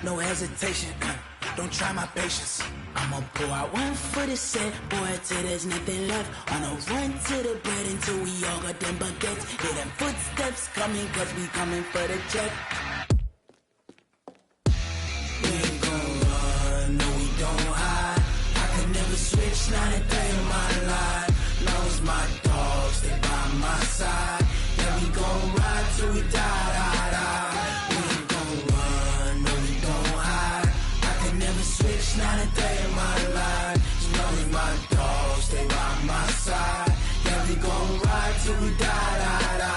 no hesitation. Don't try my patience. I'ma pull out one foot and say, boy, till there's nothing left. On a run to the bed until we all got them baguettes. Hear them footsteps coming, cause we coming for the check. We ain't gon' run, no we don't hide. I could never switch, not a day in my life. Long as my dogs, they by my side. Yeah, we gon' ride till we die, die, die. We ain't gon' run, no we don't hide. I could never switch, not a day in my life. As long as my dogs, they by my side. Yeah, we gon' ride till we die, die, die.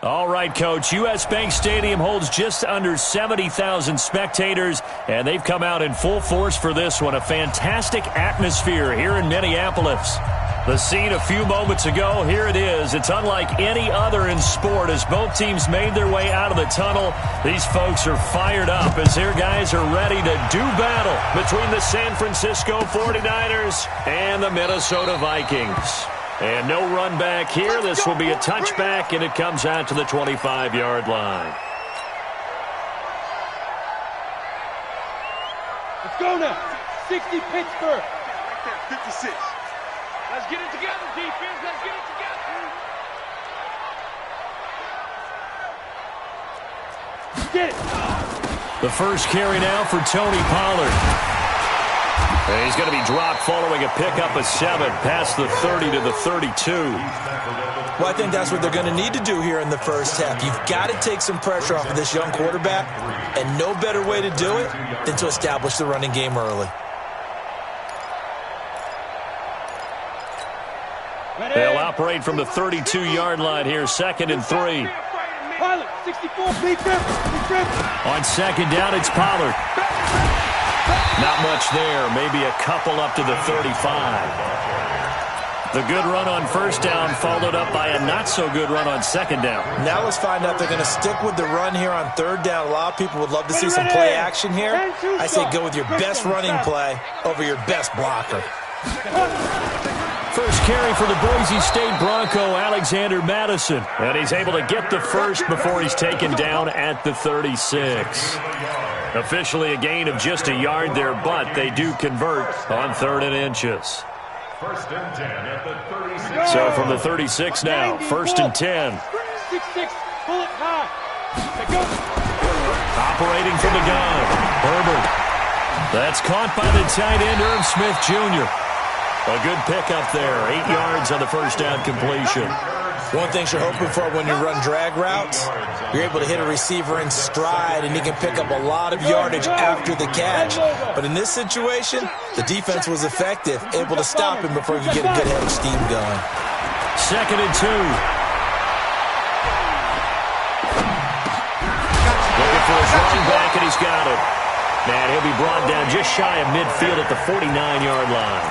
All right, Coach. U.S. Bank Stadium holds just under 70,000 spectators, and they've come out in full force for this one. A fantastic atmosphere here in Minneapolis. The scene a few moments ago, here it is. It's unlike any other in sport as both teams made their way out of the tunnel. These folks are fired up as their guys are ready to do battle between the San Francisco 49ers and the Minnesota Vikings. And no run back here. This will be a touchback, and it comes out to the 25-yard line. Let's go now. 60 Pittsburgh. 56. Let's get it together, defense. Let's get it together. Get it. The first carry now for Tony Pollard. And he's going to be dropped following a pickup of 7 past the 30 to the 32. Well, I think that's what they're going to need to do here in the first half. You've got to take some pressure off of this young quarterback, and no better way to do it than to establish the running game early. They'll operate from the 32-yard line here, 2nd and 3. Pollard, 64, big trip. On second down, it's Pollard. Not much there, maybe a couple up to the 35. The good run on first down followed up by a not-so-good run on second down. Now let's find out if they're going to stick with the run here on third down. A lot of people would love to see some play action here. I say go with your best running play over your best blocker. First carry for the Boise State Bronco, Alexander Madison. And he's able to get the first before he's taken down at the 36. Officially a gain of just a yard there, but they do convert on 3rd and inches. First and 10 at the 36. So from the 36 now, 1st and 10. 6-6, pull it high. Go. Operating from the gun, Herbert. That's caught by the tight end, Irv Smith Jr. A good pickup there. 8 yards on the first down completion. One thing you're hoping for when you run drag routes, you're able to hit a receiver in stride, and he can pick up a lot of yardage after the catch. But in this situation, the defense was effective, able to stop him before you get a good head of steam going. 2nd and 2. Looking for his running back, and he's got it. And he'll be brought down just shy of midfield at the 49-yard line.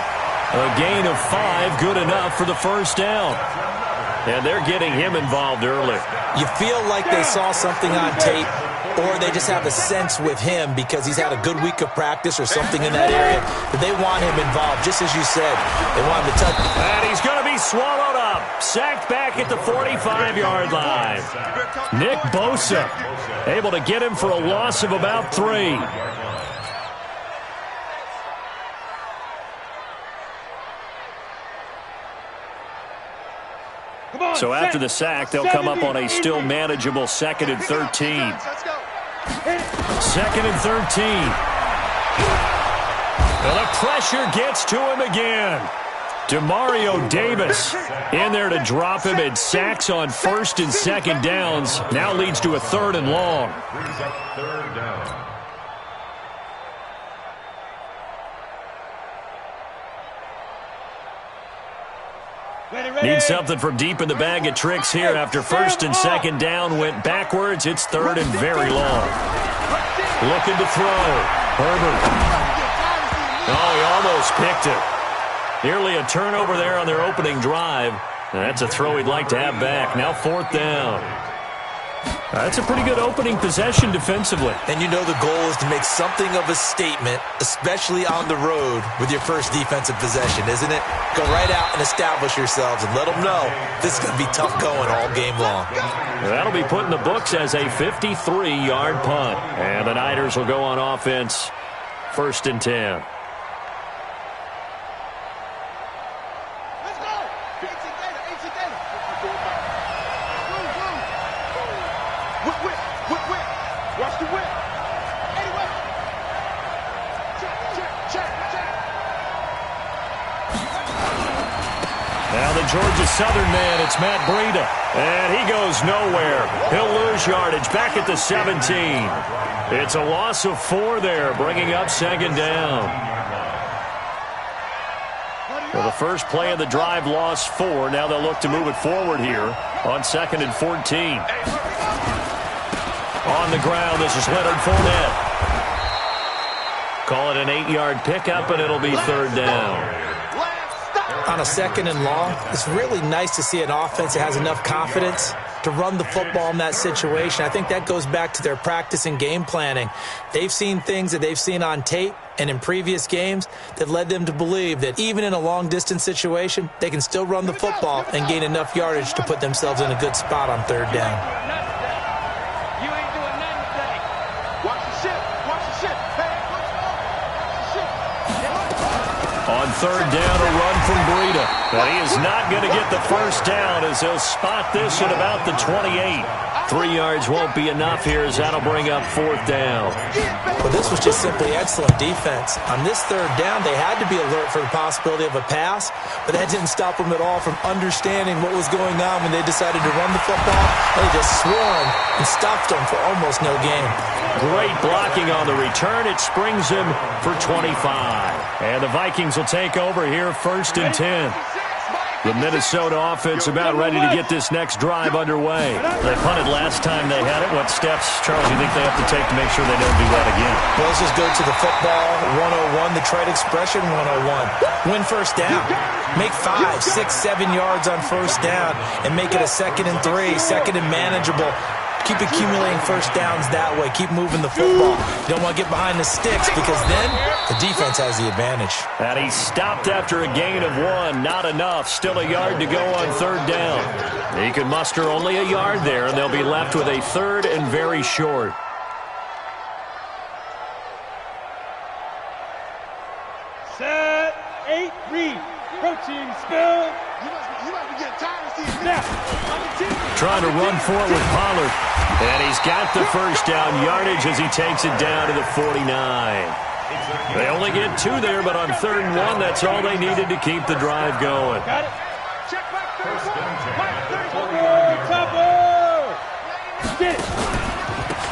A gain of 5, good enough for the first down. And they're getting him involved early. You feel like they saw something on tape, or they just have a sense with him because he's had a good week of practice or something in that area, that they want him involved, just as you said. They want him to touch. And he's going to be swallowed up. Sacked back at the 45-yard line. Nick Bosa able to get him for a loss of about 3. So after the sack, they'll come up on a still manageable 2nd and 13. 2nd and 13. And the pressure gets to him again. Demario Davis in there to drop him, and sacks on 1st and 2nd downs. Now leads to a 3rd and long. Need something from deep in the bag of tricks here after 1st and 2nd down went backwards. It's 3rd and very long. Looking to throw. Herbert. Oh, he almost picked it. Nearly a turnover there on their opening drive. That's a throw he'd like to have back. Now 4th down. That's a pretty good opening possession defensively. And you know the goal is to make something of a statement, especially on the road with your first defensive possession, isn't it? Go right out and establish yourselves and let them know this is going to be tough going all game long. That'll be put in the books as a 53-yard punt. And the Niners will go on offense. 1st and 10. Georgia Southern man, it's Matt Breida. And he goes nowhere. He'll lose yardage back at the 17. It's a loss of 4 there, bringing up 2nd down. Well, the first play of the drive lost 4. Now they'll look to move it forward here on 2nd and 14. On the ground, this is Leonard Fournette. Call it an 8-yard pickup, and it'll be 3rd down. On a 2nd and long, it's really nice to see an offense that has enough confidence to run the football in that situation. I think that goes back to their practice and game planning. They've seen things that they've seen on tape and in previous games that led them to believe that even in a long-distance situation, they can still run the football and gain enough yardage to put themselves in a good spot on 3rd down. You ain't doing nothing today. Watch the ship. Watch the ship. Hey, watch the ship. On 3rd down, a run from Breida. But he is not going to get the first down as they'll spot this at about the 28. 3 yards won't be enough here as that'll bring up 4th down. Well, this was just simply excellent defense. On this 3rd down, they had to be alert for the possibility of a pass, but that didn't stop them at all from understanding what was going on when they decided to run the football. They just swarmed and stopped them for almost no gain. Great blocking on the return. It springs him for 25. And the Vikings will take over here 1st and 10. The Minnesota offense about ready to get this next drive underway. They punted last time they had it. What steps, Charles, do you think they have to take to make sure they don't do that again? Well, let's just go to the football 101, the trade expression 101. Win 1st down. Make 5, 6, 7 yards on 1st down and make it a 2nd and 3, 2nd and manageable. Keep accumulating 1st downs that way. Keep moving the football. You don't want to get behind the sticks because then the defense has the advantage. And he stopped after a gain of 1. Not enough. Still a yard to go on 3rd down. He can muster only a yard there, and they'll be left with a 3rd and very short. Set, 8, read. Protein spill. You might be getting tired of seeing this. Trying to run for it with Pollard. And he's got the first down yardage as he takes it down to the 49. They only get 2 there, but on 3rd and 1, that's all they needed to keep the drive going. Got it. Check back 34. Get it.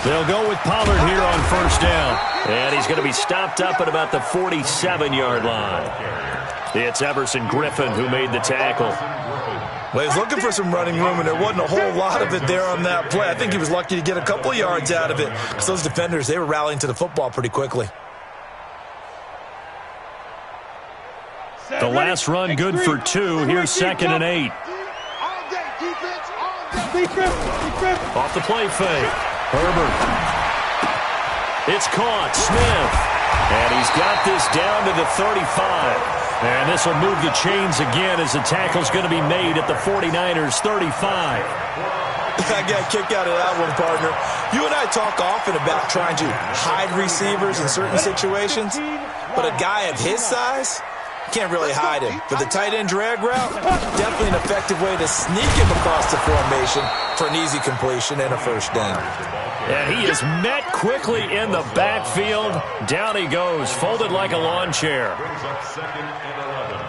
They'll go with Pollard here on 1st down. And he's going to be stopped up at about the 47-yard line. It's Everson Griffin who made the tackle. Well, he was looking for some running room, and there wasn't a whole lot of it there on that play. I think he was lucky to get a couple yards out of it because those defenders, they were rallying to the football pretty quickly. The last run good for 2. Here's 2nd and 8. Off the play fake. Herbert. It's caught. Smith. And he's got this down to the 35. And this will move the chains again as the tackle's going to be made at the 49ers' 35. I got a kick out of that one, partner. You and I talk often about trying to hide receivers in certain situations, but a guy of his size can't really hide him. But the tight end drag route, definitely an effective way to sneak him across the formation for an easy completion and a 1st down. And he is met quickly in the backfield. Down he goes, folded like a lawn chair. Brings up 2nd and 11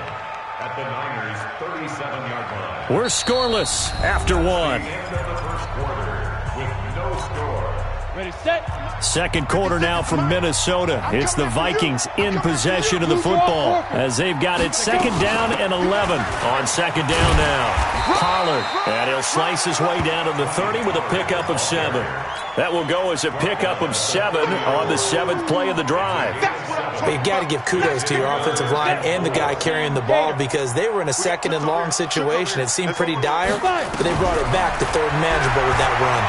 at the Niners' 37-yard line. We're scoreless after 1. End of the 1st quarter with no score. Ready, set. 2nd quarter now from Minnesota. It's the Vikings in possession of the football as they've got it 2nd down and 11 on 2nd down now. Pollard, and he'll slice his way down to the 30 with a pickup of 7. That will go as a pickup of 7 on the 7th play of the drive. But you got to give kudos to your offensive line and the guy carrying the ball because they were in a 2nd and long situation. It seemed pretty dire, but they brought it back to 3rd and manageable with that run.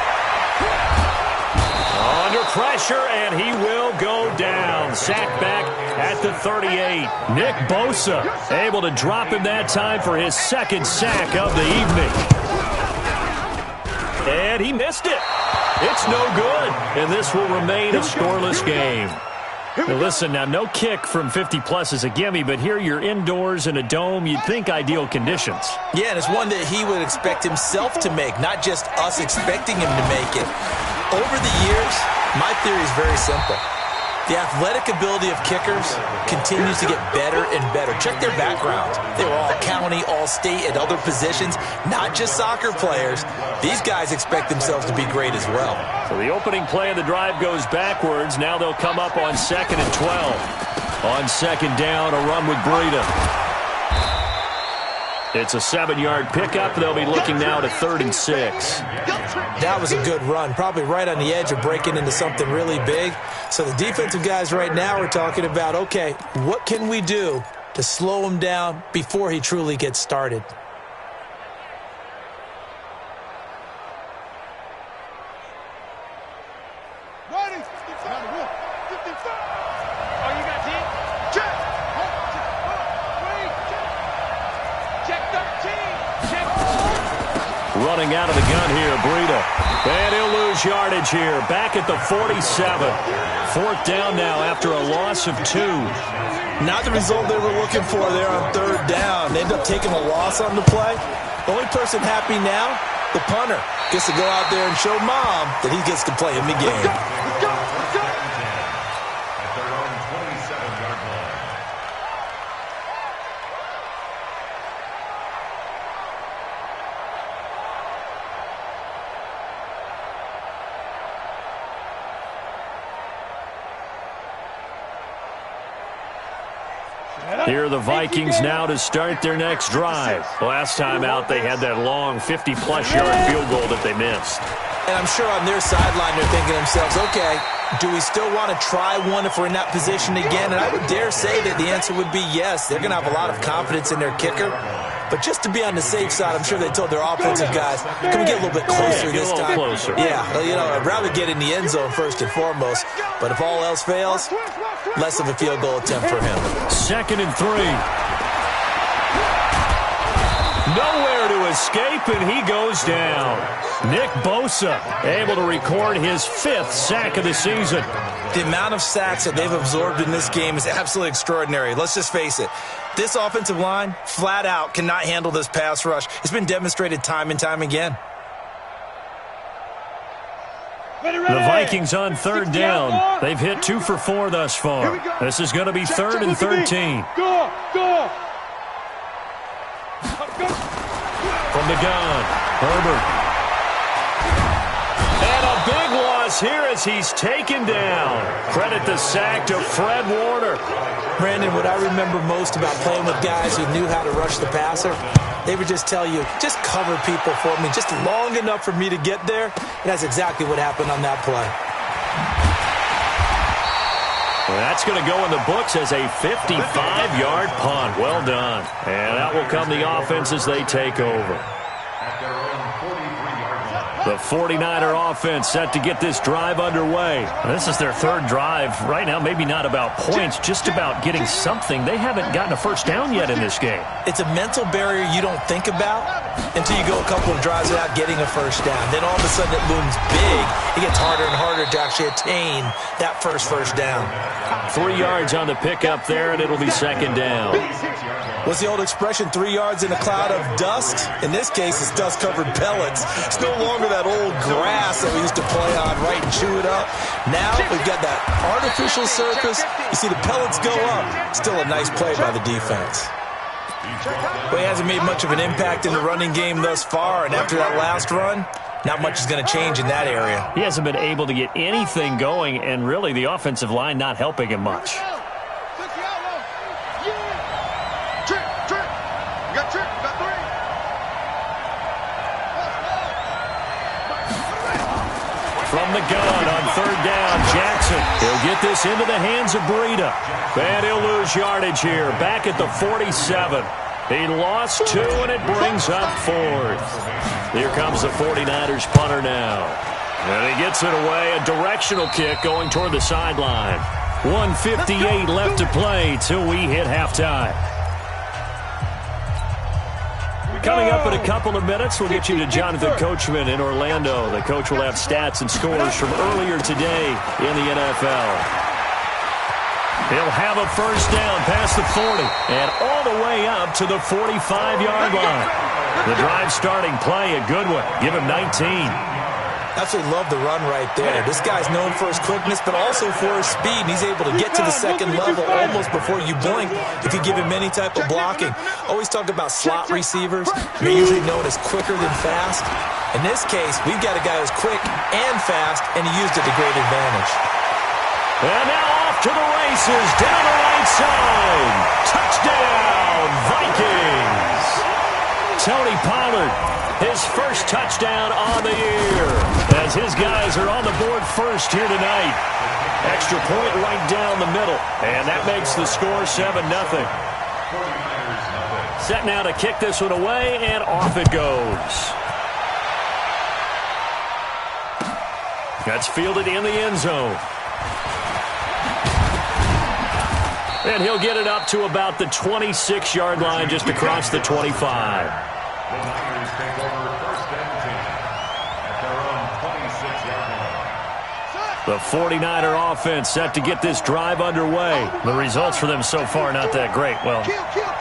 Under pressure, and he will go down. Sacked back at the 38. Nick Bosa able to drop him that time for his 2nd sack of the evening. And he missed it. It's no good, and this will remain a scoreless game. Now listen, now no kick from 50-plus is a gimme, but here you're indoors in a dome. You'd think ideal conditions. Yeah, and it's one that he would expect himself to make, not just us expecting him to make it. Over the years, my theory is very simple. The athletic ability of kickers continues to get better and better. Check their backgrounds. They were all county, all state, at other positions, not just soccer players. These guys expect themselves to be great as well. So the opening play of the drive goes backwards. Now they'll come up on 2nd and 12. On 2nd down, a run with Breida. It's a 7-yard pickup. They'll be looking now to 3rd and 6. That was a good run, probably right on the edge of breaking into something really big. So the defensive guys right now are talking about, okay, what can we do to slow him down before he truly gets started? Running out of the gun here, Breida. And he'll lose yardage here. Back at the 47. 4th down now after a loss of 2. Not the result they were looking for there on 3rd down. They end up taking a loss on the play. The only person happy now, the punter, gets to go out there and show Mom that he gets to play in the game. At their own 27-yard line. Here are the Vikings now to start their next drive. Last time out, they had that long 50-plus yard field goal that they missed. And I'm sure on their sideline they're thinking to themselves, okay, do we still want to try one if we're in that position again? And I would dare say that the answer would be yes. They're going to have a lot of confidence in their kicker. But just to be on the safe side, I'm sure they told their offensive guys, can we get a little bit closer this time? Closer. Yeah, you know, I'd rather get in the end zone first and foremost. But if all else fails, less of a field goal attempt for him. 2nd and 3. Nowhere to escape, and he goes down. Nick Bosa able to record his 5th sack of the season. The amount of sacks that they've absorbed in this game is absolutely extraordinary. Let's just face it. This offensive line, flat out, cannot handle this pass rush. It's been demonstrated time and time again. The Vikings on third down. They've hit 2 for 4 thus far. This is going to be third and 13. Go. From the gun, Herbert. And a big loss here as he's taken down. Credit the sack to Fred Warner. Brandon, what I remember most about playing with guys who knew how to rush the passer, they would just tell you, just cover people for me, just long enough for me to get there. And that's exactly what happened on that play. Well, that's going to go in the books as a 55-yard punt. Well done. And out will come the offense as they take over. The 49er offense set to get this drive underway. This is their third drive. Right now, maybe not about points, just about getting something. They haven't gotten a first down yet in this game. It's a mental barrier you don't think about until you go a couple of drives without getting a first down. Then all of a sudden it looms big. It gets harder and harder to actually attain that first down. 3 yards on the pickup there, and it'll be second down. What's the old expression, 3 yards in a cloud of dust? In this case, it's dust-covered pellets. It's no longer that old grass that we used to play on, right, and chew it up. Now we've got that artificial surface. You see the pellets go up. Still a nice play by the defense. Well, he hasn't made much of an impact in the running game thus far, and after that last run, not much is going to change in that area. He hasn't been able to get anything going, and really the offensive line not helping him much. From the gun on third down, Jackson. He'll get this into the hands of Breida. And he'll lose yardage here, back at the 47. He lost 2, and it brings up 4th. Here comes the 49ers punter now. And he gets it away, a directional kick going toward the sideline. 1:58 left to play till we hit halftime. Coming up in a couple of minutes, we'll get you to Jonathan Coachman in Orlando. The coach will have stats and scores from earlier today in the NFL. He'll have a first down past the 40 and all the way up to the 45-yard line. The drive starting play, a good one. Give him 19. Absolutely love the run right there. This guy's known for his quickness, but also for his speed. And he's able to get to the second level almost before you blink if you give him any type of blocking. Always talk about slot receivers. They're usually known as quicker than fast. In this case, we've got a guy who's quick and fast, and he used it to great advantage. And now off to the races, down the right side. Touchdown, Vikings. Tony Pollard, his first touchdown on the year, as his guys are on the board first here tonight. Extra point right down the middle, and that makes the score 7-0. Set now to kick this one away, and off it goes. That's fielded in the end zone. And he'll get it up to about the 26-yard line, just across the 25. The Niners take over first and 10 at their own 26-yard line. The 49er offense set to get this drive underway. The results for them so far not that great. Well,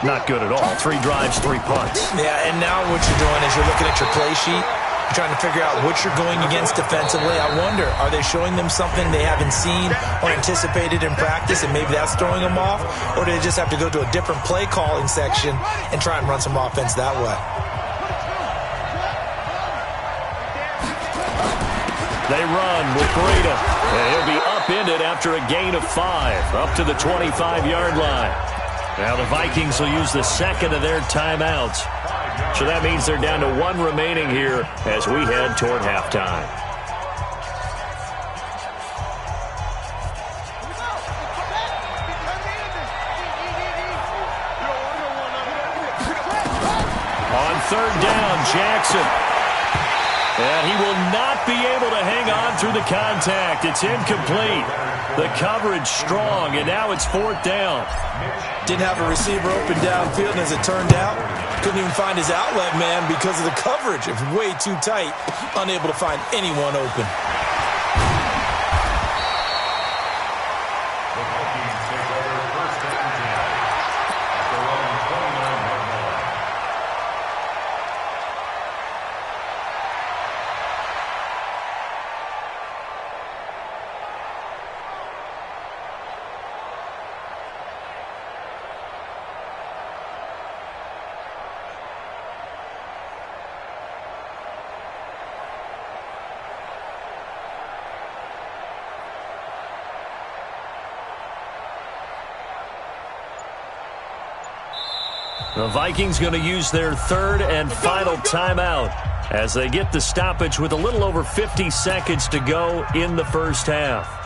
not good at all. 3 drives, 3 punts. Yeah, and now what you're doing is you're looking at your play sheet. You're trying to figure out what you're going against defensively. I wonder, are they showing them something they haven't seen or anticipated in practice, and maybe that's throwing them off? Or do they just have to go to a different play calling section and try and run some offense that way? They run with Breida, and he'll be upended after a gain of 5, up to the 25-yard line. Now the Vikings will use the second of their timeouts. So that means they're down to 1 remaining here as we head toward halftime. On third down, Jackson. And he will not be able to hang on through the contact. It's incomplete. The coverage strong, and now it's 4th down. Didn't have a receiver open downfield, and as it turned out, couldn't even find his outlet man because of the coverage. It was way too tight, unable to find anyone open. The Vikings take over first and 10 at their own 29-yard line. The Vikings going to use their third and final timeout as they get the stoppage with a little over 50 seconds to go in the first half.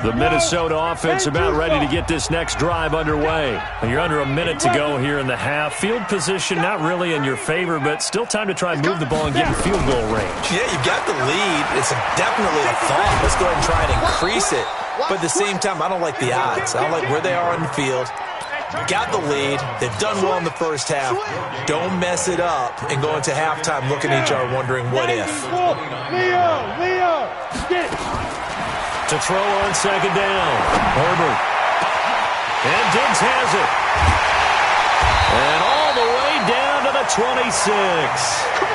The Minnesota offense about ready to get this next drive underway. You're under a minute to go here in the half. Field position not really in your favor, but still time to try and move the ball and get in field goal range. Yeah, you've got the lead. It's definitely a thought. Let's go ahead and try and increase it. But at the same time, I don't like the odds. I don't like where they are on the field. Got the lead. They've done well in the first half. Don't mess it up and go into halftime looking at each other wondering what if. Leo, get it. To throw on second down. Herbert. And Diggs has it. And all the way down to the 26.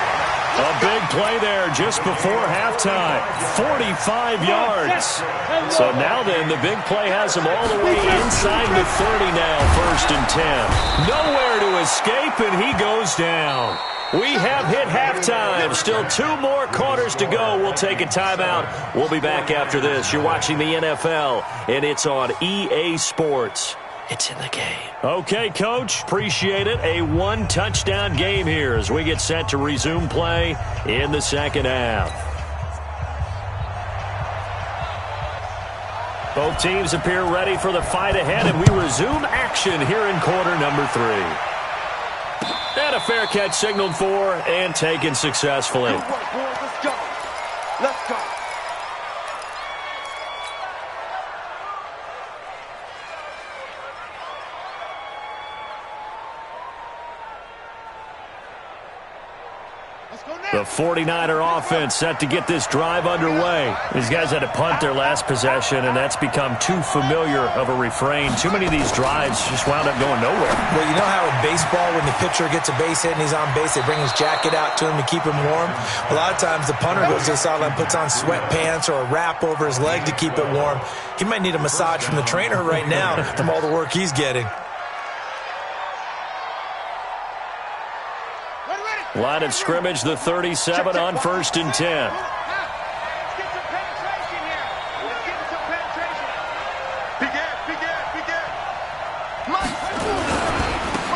A big play there just before halftime. 45 yards. So now then, the big play has him all the way inside the 30 now, 1st and 10. Nowhere to escape, and he goes down. We have hit halftime. Still 2 more quarters to go. We'll take a timeout. We'll be back after this. You're watching the NFL, and it's on EA Sports. It's in the game. Okay, Coach. Appreciate it. A 1-touchdown game here as we get set to resume play in the second half. Both teams appear ready for the fight ahead, and we resume action here in quarter number 3. And a fair catch signaled for and taken successfully. Good work, boys. Let's go. Let's go. The 49er offense set to get this drive underway. These guys had to punt their last possession, and that's become too familiar of a refrain. Too many of these drives just wound up going nowhere. Well, you know how in baseball when the pitcher gets a base hit and he's on base, they bring his jacket out to him to keep him warm? A lot of times the punter goes to the sideline, puts on sweatpants or a wrap over his leg to keep it warm. He might need a massage from the trainer right now from all the work he's getting. Line of scrimmage, the 37 on 1st and 10. Let's get some penetration here. Let's get some penetration. Big air.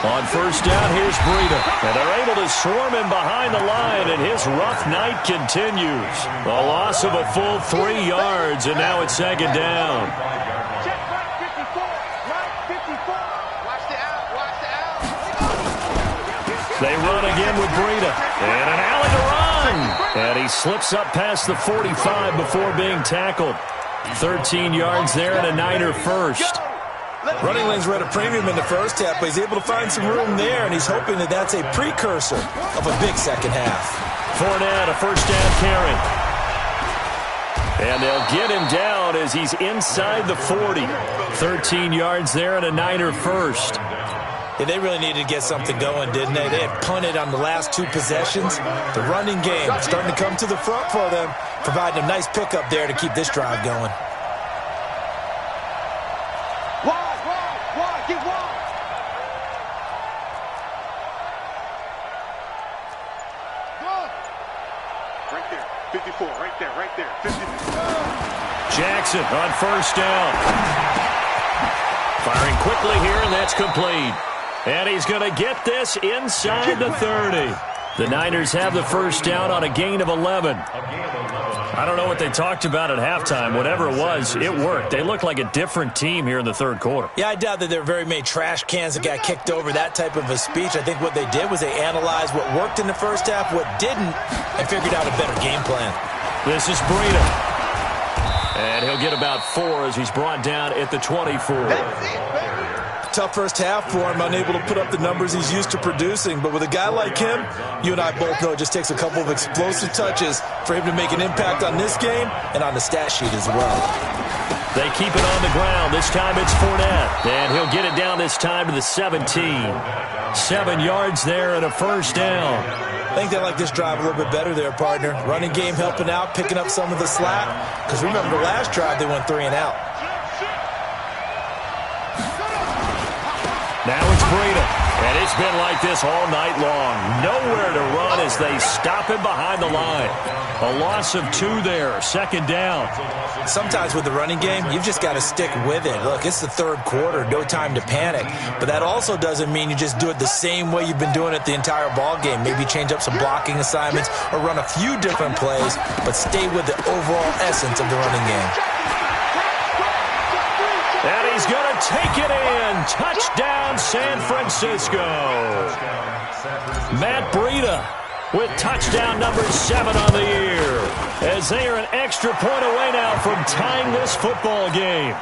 On 1st down, here's Breida. And they're able to swarm him behind the line, and his rough night continues. A loss of a full 3 yards, and now it's 2nd down. Check right 54. Right 54. Watch the out. They run again with Breida. And an alley to run. And he slips up past the 45 before being tackled. 13 yards there and a Niner first. Running lanes were at a premium in the first half, but he's able to find some room there, and he's hoping that that's a precursor of a big second half. Fournette, a 1st down carry. And they'll get him down as he's inside the 40. 13 yards there and a Niner first. Yeah, they really needed to get something going, didn't they? They had punted on the last 2 possessions. The running game starting to come to the front for them, providing a nice pickup there to keep this drive going. Wide, get wide. Right there, 54, right there, 54. Jackson on 1st down. Firing quickly here, and that's complete. And he's going to get this inside the 30. The Niners have the 1st down on a gain of 11. I don't know what they talked about at halftime. Whatever it was, it worked. They looked like a different team here in the 3rd quarter. Yeah, I doubt that there were very many trash cans that got kicked over, that type of a speech. I think what they did was they analyzed what worked in the first half, what didn't, and figured out a better game plan. This is Breida. And he'll get about 4 as he's brought down at the 24. Tough first half for him, unable to put up the numbers he's used to producing. But with a guy like him, you and I both know it just takes a couple of explosive touches for him to make an impact on this game and on the stat sheet as well. They keep it on the ground. This time it's Fournette. And he'll get it down this time to the 17. 7 yards there and a 1st down. I think they like this drive a little bit better there, partner. Running game helping out, picking up some of the slack. Because remember the last drive, they went 3 and out. Now it's Breida. And it's been like this all night long. Nowhere to run as they stop him behind the line. A loss of 2 there, second down. Sometimes with the running game, you've just got to stick with it. Look, it's the third quarter, no time to panic. But that also doesn't mean you just do it the same way you've been doing it the entire ball game. Maybe change up some blocking assignments or run a few different plays, but stay with the overall essence of the running game. And he's going to take it in. Touchdown, San Francisco. Matt Breida with touchdown number 7 on the year, as they are an extra point away now from tying this football game.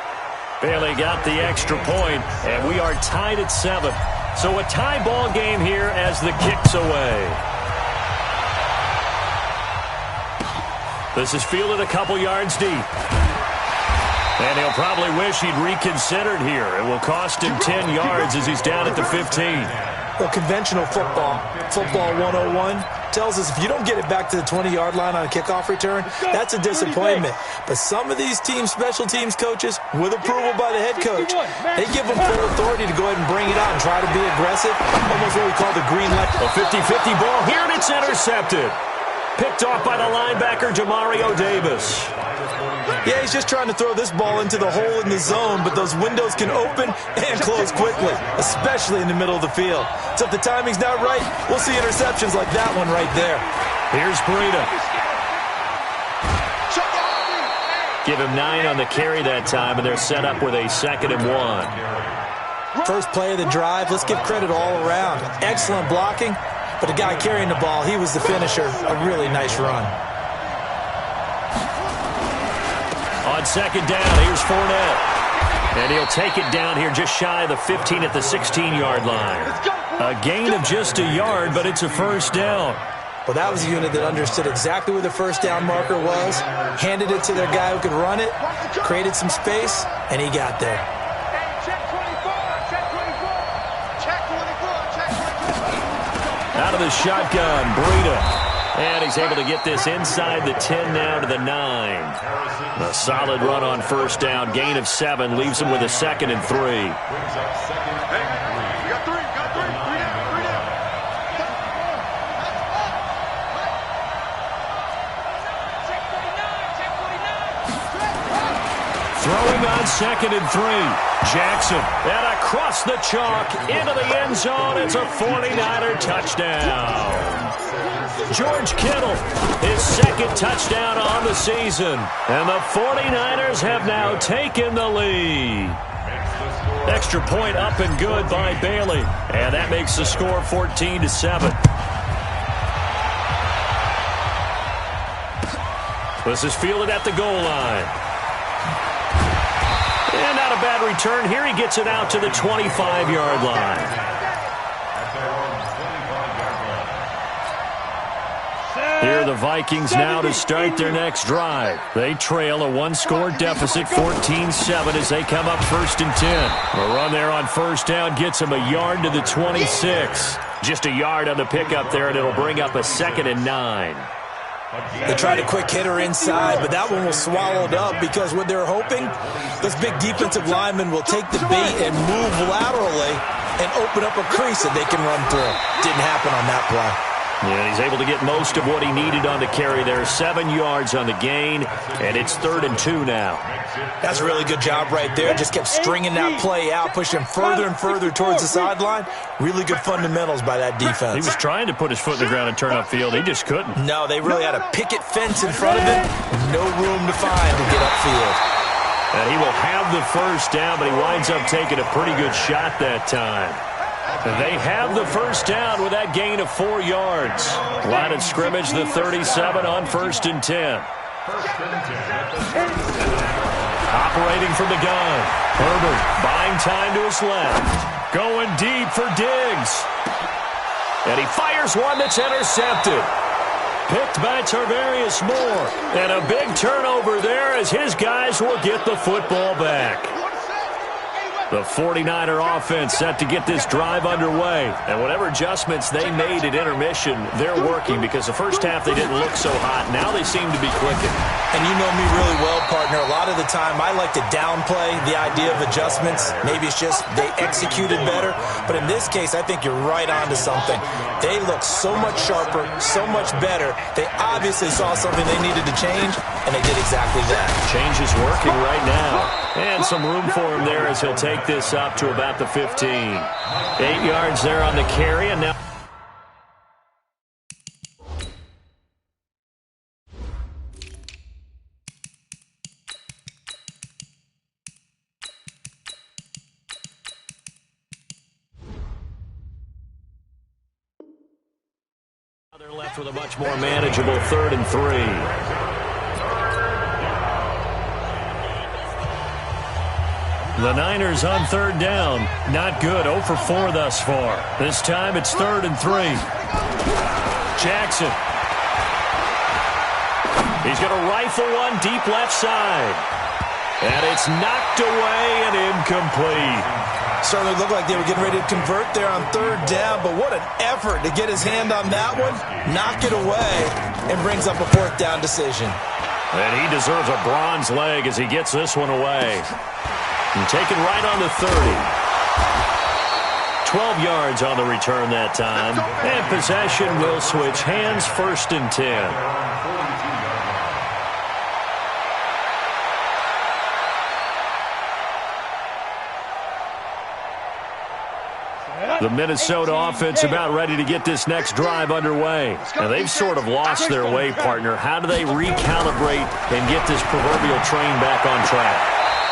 Bailey got the extra point, and we are tied at 7. So a tie ball game here as the kick's away. This is fielded a couple yards deep. And he'll probably wish he'd reconsidered here. It will cost him 10 yards as he's down at the 15. Well, conventional football 101, tells us if you don't get it back to the 20-yard line on a kickoff return, that's a disappointment. But some of these special teams coaches, with approval by the head coach, they give them full authority to go ahead and bring it out and try to be aggressive, almost what we call the green light. A 50-50 ball here, and it's intercepted. Picked off by the linebacker, Jamario Davis. Yeah, he's just trying to throw this ball into the hole in the zone, but those windows can open and close quickly, especially in the middle of the field. So if the timing's not right, we'll see interceptions like that one right there. Here's Breida. Give him 9 on the carry that time, and they're set up with a 2nd and 1. First play of the drive, let's give credit all around. Excellent blocking, but the guy carrying the ball, he was the finisher. A really nice run. On 2nd down, here's Fournette. And he'll take it down here just shy of the 15 at the 16-yard line. A gain of just a yard, but it's a first down. Well, that was a unit that understood exactly where the first down marker was, handed it to their guy who could run it, created some space, and he got there. Out of the shotgun, Breida. And he's able to get this inside the 10 now to the 9. A solid run on first down. Gain of 7 leaves him with a 2nd and 3. Hey, we got 3. Got 3. 3 down. 3 down. Throwing on 2nd and 3. Jackson. And across the chalk into the end zone. It's a 49er touchdown. George Kittle, his 2nd touchdown on the season. And the 49ers have now taken the lead. Extra point up and good by Bailey. And that makes the score 14-7. This is fielded at the goal line. And not a bad return. Here he gets it out to the 25-yard line. Here are the Vikings now to start their next drive. They trail a 1-score deficit, 14-7, as they come up 1st and 10. A run there on first down gets them a yard to the 26. Just a yard on the pickup there, and it'll bring up a 2nd and 9. They tried a quick hitter inside, but that one was swallowed up because what they're hoping, those big defensive linemen will take the bait and move laterally and open up a crease that they can run through. Didn't happen on that play. Yeah, he's able to get most of what he needed on the carry there. 7 yards on the gain, and it's 3rd and 2 now. That's a really good job right there. Just kept stringing that play out, pushing him further and further towards the sideline. Really good fundamentals by that defense. He was trying to put his foot in the ground and turn upfield. He just couldn't. No, they really had a picket fence in front of him. No room to find to get upfield. And he will have the first down, but he winds up taking a pretty good shot that time. They have the first down with that gain of 4 yards. Line of scrimmage, the 37 on 1st and 10. Operating from the gun. Herbert buying time to his left. Going deep for Diggs. And he fires one that's intercepted. Picked by Tarvarius Moore. And a big turnover there as his guys will get the football back. The 49er offense set to get this drive underway. And whatever adjustments they made at intermission, they're working because the first half they didn't look so hot. Now they seem to be clicking. And you know me really well, partner. A lot of the time, I like to downplay the idea of adjustments. Maybe it's just they executed better. But in this case, I think you're right on to something. They look so much sharper, so much better. They obviously saw something they needed to change, and they did exactly that. Change is working right now. And some room for him there as he'll take this up to about the 15. 8 yards there on the carry, and now... They're left with a much more manageable 3rd and 3. The Niners on 3rd down. Not good. 0 for 4 thus far. This time it's 3rd and 3. Jackson. He's going to rifle one deep left side. And it's knocked away and incomplete. Certainly looked like they were getting ready to convert there on 3rd down, but what an effort to get his hand on that one, knock it away, and brings up a 4th down decision. And he deserves a bronze leg as he gets this one away. And taken right on the 30. 12 yards on the return that time. And possession will switch hands, 1st and 10. The Minnesota offense about ready to get this next drive underway. Now, they've sort of lost their way, partner. How do they recalibrate and get this proverbial train back on track?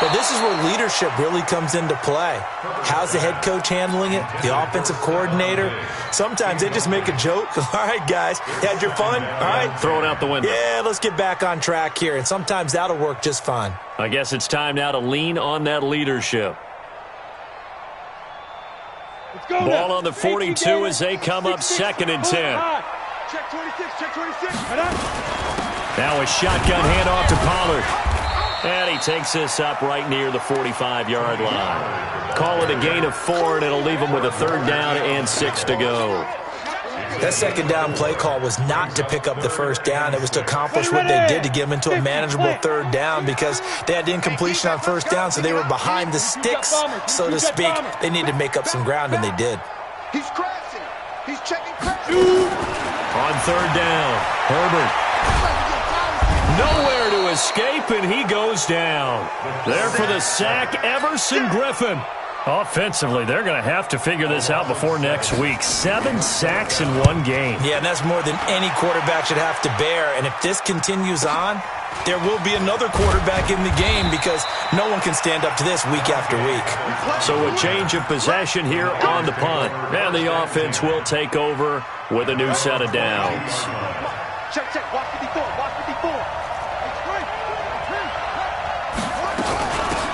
Well, this is where leadership really comes into play. How's the head coach handling it? The offensive coordinator? Sometimes they just make a joke. All right, guys, had your fun? All right. Throw it out the window. Yeah, let's get back on track here. And sometimes that'll work just fine. I guess it's time now to lean on that leadership. Ball on the 42 as they come up 2nd and 10. Check 26, check 26. Now a shotgun handoff to Pollard. And he takes this up right near the 45-yard line. Call it a gain of 4, and it'll leave him with a 3rd down and 6 to go. That 2nd down play call was not to pick up the 1st down. It was to accomplish what they did to get them into a manageable 3rd down because they had incompletion on 1st down, so they were behind the sticks, so to speak. They needed to make up some ground, and they did. He's crashing. He's checking crashing. On 3rd down, Herbert. Nowhere to escape, and he goes down. There for the sack, Everson Griffin. Offensively, they're going to have to figure this out before next week. 7 sacks in one game. Yeah, and that's more than any quarterback should have to bear. And if this continues on, there will be another quarterback in the game because no one can stand up to this week after week. So a change of possession here on the punt. And the offense will take over with a new set of downs. Check, check. Watch 54. Watch 54.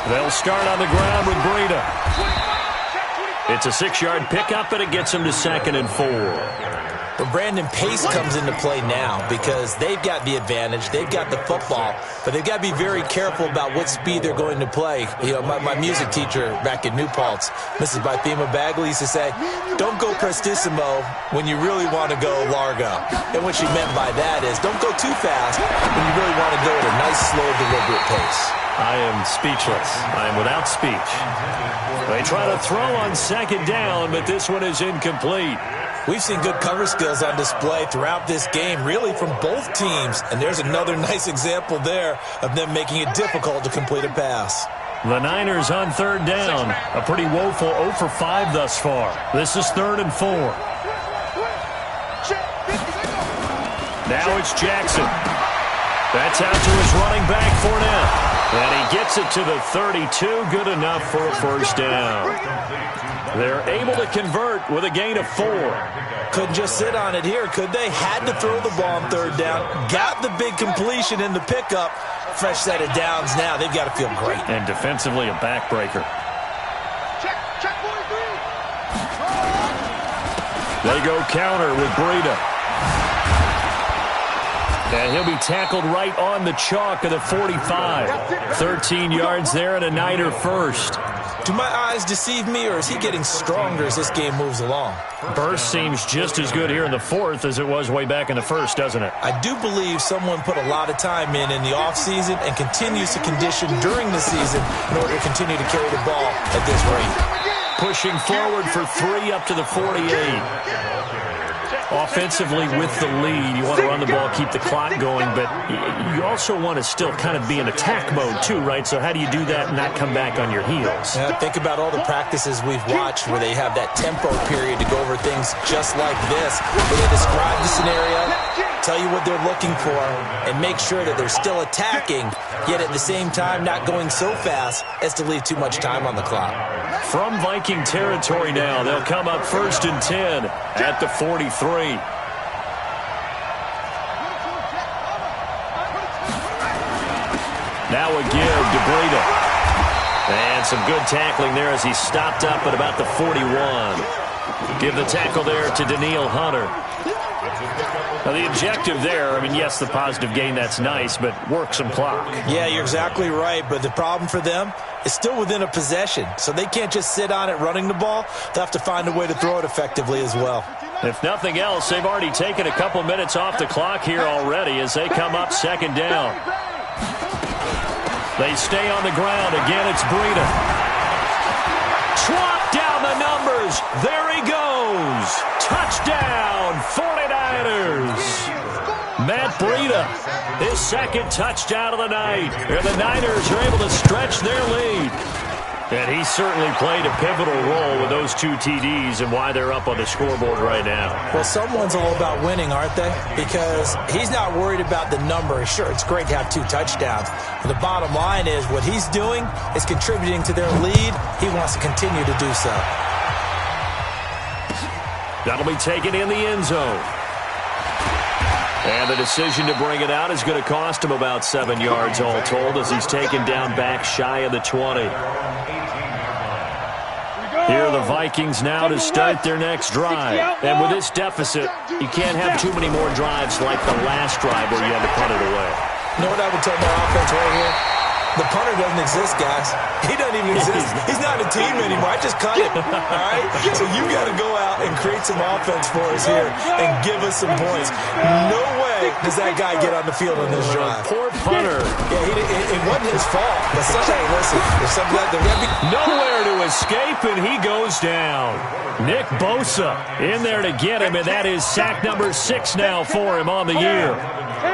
They'll start on the ground with Breida. It's a 6-yard pickup, and it gets him to 2nd and 4. But Brandon, pace comes into play now because they've got the advantage. They've got the football, but they've got to be very careful about what speed they're going to play. You know, my music teacher back in New Paltz, Mrs. Bythema Bagley, used to say, don't go prestissimo when you really want to go largo. And what she meant by that is don't go too fast when you really want to go at a nice, slow, deliberate pace. I am speechless. I am without speech. They try to throw on 2nd down, but this one is incomplete. We've seen good cover skills on display throughout this game, really from both teams. And there's another nice example there of them making it difficult to complete a pass. The Niners on 3rd down. A pretty woeful 0 for 5 thus far. This is 3rd and 4. Now it's Jackson. That's out to his running back, Fournette. And he gets it to the 32, good enough for a 1st down. They're able to convert with a gain of 4. Couldn't just sit on it here, could they? Had to throw the ball on 3rd down. Got the big completion in the pickup. Fresh set of downs now. They've got to feel great. And defensively, a backbreaker. Check 43. They go counter with Breida. And he'll be tackled right on the chalk of the 45. 13 yards there and a Niner 1st. Do my eyes deceive me, or is he getting stronger as this game moves along? Burst seems just as good here in the fourth as it was way back in the first, doesn't it? I do believe someone put a lot of time in the offseason and continues to condition during the season in order to continue to carry the ball at this rate. Pushing forward for 3 up to the 48. Offensively with the lead, you want to run the ball, keep the clock going, but you also want to still kind of be in attack mode too, right? So how do you do that and not come back on your heels? Yeah, think about all the practices we've watched where they have that tempo period to go over things just like this, where they describe the scenario, tell you what they're looking for, and make sure that they're still attacking, yet at the same time not going so fast as to leave too much time on the clock. From Viking territory now, they'll come up 1st and 10 at the 43. Now a give to Breida. And some good tackling there as he stopped up at about the 41. Give the tackle there to Daniil Hunter. Now, the objective there, I mean, yes, the positive gain, that's nice, but work some clock. Yeah, you're exactly right, but the problem for them is still within a possession, so they can't just sit on it running the ball. They'll have to find a way to throw it effectively as well. If nothing else, they've already taken a couple minutes off the clock here already as they come up 2nd down. They stay on the ground. Again, it's Breida. Swat down the numbers. There he goes. Touchdown, 49ers. Matt Breida, his 2nd touchdown of the night. And the Niners are able to stretch their lead. And he certainly played a pivotal role with those 2 TDs and why they're up on the scoreboard right now. Well, someone's all about winning, aren't they? Because he's not worried about the number. Sure, it's great to have 2 touchdowns. But the bottom line is what he's doing is contributing to their lead. He wants to continue to do so. That'll be taken in the end zone. And the decision to bring it out is going to cost him about 7 yards all told as he's taken down back shy of the 20. Here are the Vikings now to start their next drive. And with this deficit, you can't have too many more drives like the last drive where you had to punt it away. You know what I would tell my offense right here? The punter doesn't exist, guys. He doesn't even exist. He's not a team anymore. I just cut him, all right? So you got to go out and create some offense for us here and give us some points. No way does that guy get on the field on this drive. Poor punter. Yeah, it wasn't his fault. But somebody, listen, there's something that they're going to be... Nowhere to escape, and he goes down. Nick Bosa in there to get him, and that is sack number 6 now for him on the year.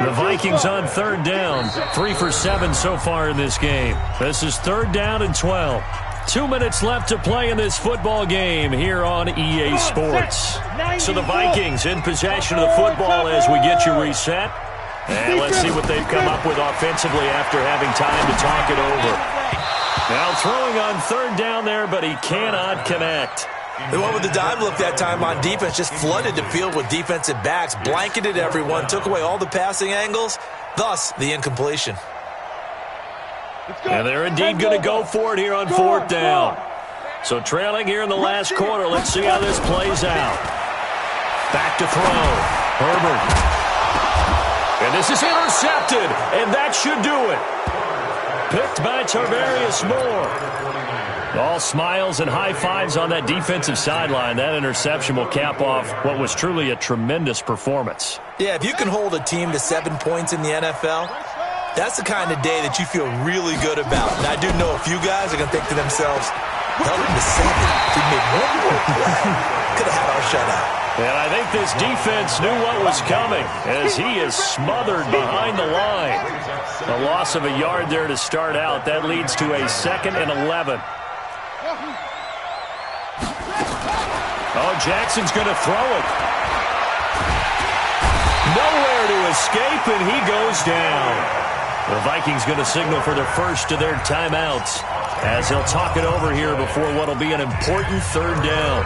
The Vikings on 3rd down. 3 for 7 so far in this game. This is 3rd down and 12. 2 minutes left to play in this football game here on EA Sports. So the Vikings in possession of the football as we get you reset. And let's see what they've come up with offensively after having time to talk it over. Now throwing on 3rd down there, but he cannot connect. The one with the dime look that time on defense just flooded the field with defensive backs, blanketed everyone, took away all the passing angles, thus the incompletion. And they're indeed going to go for it here on 4th down. So trailing here in the last quarter, let's see how this plays out. Back to throw. Herbert. And this is intercepted, and that should do it. Picked by Tarvarius Moore. All smiles and high fives on that defensive sideline. That interception will cap off what was truly a tremendous performance. Yeah, if you can hold a team to 7 points in the NFL, that's the kind of day that you feel really good about. And I do know a few guys are going to think to themselves, held him to 7. He made 1 more play. Could have had our shutout. And I think this defense knew what was coming as he is smothered behind the line. A loss of a yard there to start out. That leads to a 2nd and 11. Oh, Jackson's going to throw it. Nowhere to escape, and he goes down. The Vikings going to signal for the first of their timeouts as they'll talk it over here before what will be an important 3rd down.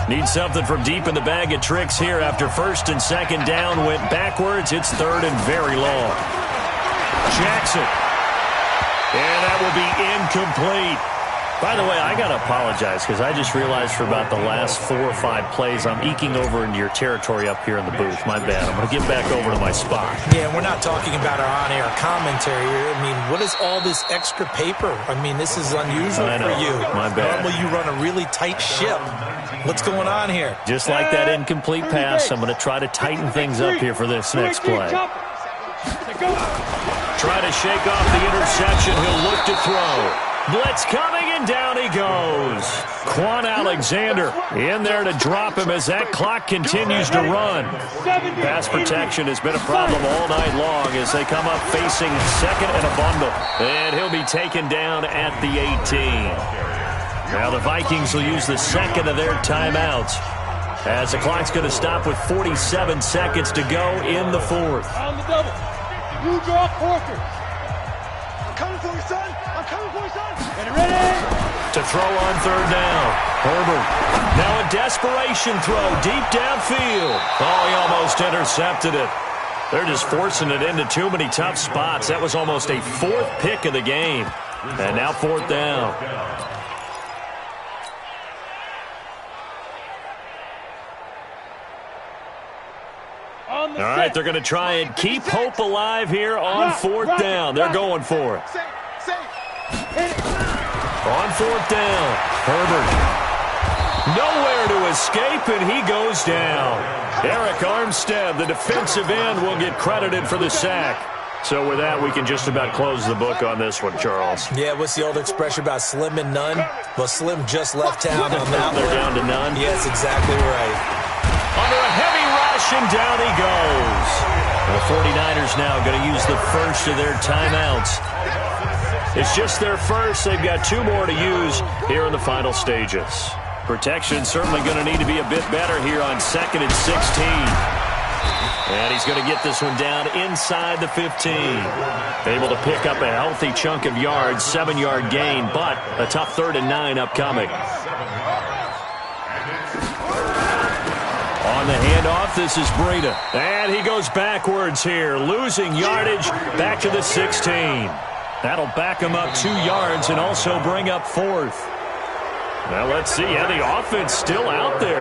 Need something from deep in the bag of tricks here after 1st and 2nd down went backwards. It's 3rd and very long. Jackson. And that will be incomplete. By the way, I got to apologize because I just realized for about the last 4 or 5 plays, I'm eking over into your territory up here in the booth. My bad. I'm going to get back over to my spot. Yeah, we're not talking about our on-air commentary here. I mean, what is all this extra paper? I mean, this is unusual for you. My bad. Normally, you run a really tight ship. What's going on here? Just like that incomplete pass, I'm going to try to tighten things up here for this next play. Try to shake off the interception. He'll look to throw. Blitz coming, and down he goes. Quan Alexander in there to drop him as that clock continues to run. Pass protection has been a problem all night long as they come up facing second and a bundle. And he'll be taken down at the 18. Now the Vikings will use the second of their timeouts as the clock's going to stop with 47 seconds to go in the fourth. On the double. You draw quarter. I'm coming for you, son. I'm coming for you, son. Get ready. To throw on third down. Herbert. Now a desperation throw deep downfield. Oh, he almost intercepted it. They're just forcing it into too many tough spots. That was almost a 4th pick of the game. And now 4th down. All right, they're going to try and keep hope alive here on 4th down. They're going for it. On 4th down, Herbert. Nowhere to escape, and he goes down. Eric Armstead, the defensive end, will get credited for the sack. So with that, we can just about close the book on this one, Charles. Yeah, what's the old expression about slim and none? Well, Slim just left town on that one. They're down to none? Yes, exactly right. Under a heavy rush, and down he goes. The 49ers now going to use the first of their timeouts. It's just their first. They've got 2 more to use here in the final stages. Protection certainly going to need to be a bit better here on 2nd and 16. And he's going to get this one down inside the 15. Able to pick up a healthy chunk of yards, 7-yard gain, but a tough 3rd and 9 upcoming. On the handoff, this is Breida. And he goes backwards here, losing yardage back to the 16. That'll back him up 2 yards and also bring up 4th. Now let's see. Yeah, the offense still out there.